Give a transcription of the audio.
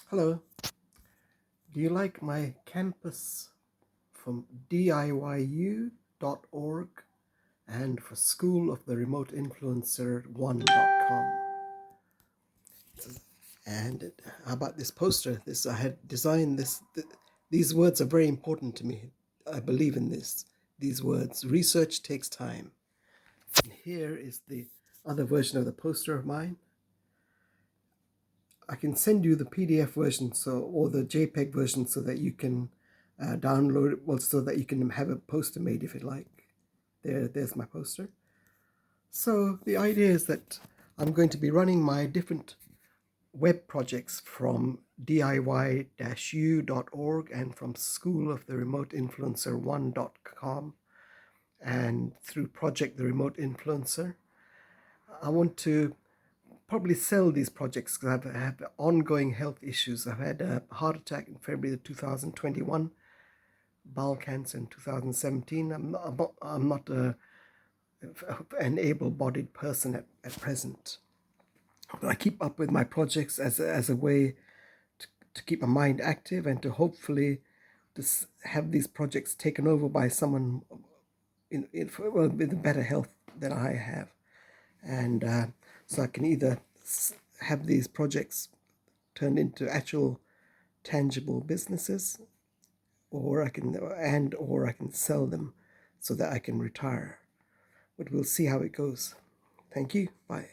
Hello, do you like my campus from DIYU.org and for School of the Remote Influencer 1.com? And how about this poster? I had designed this. These words are very important to me. I believe in this. These words. Research takes time. And here is the other version of the poster of mine. I can send you the PDF version or the JPEG version so that you can download it, well, so that you can have a poster made if you like. There's my poster. So the idea is that I'm going to be running my different web projects from diy-u.org and from School of the Remote Influencer 1.com and through Project the Remote Influencer. I want to probably sell these projects because I have ongoing health issues. I've had a heart attack in February of 2021, bowel cancer in 2017. I'm not an able-bodied person at present. But I keep up with my projects as a way to keep my mind active and to hopefully have these projects taken over by someone with better health than I have. And so I can either have these projects turned into actual tangible businesses, or I can sell them so that I can retire. But we'll see how it goes. Thank you. Bye.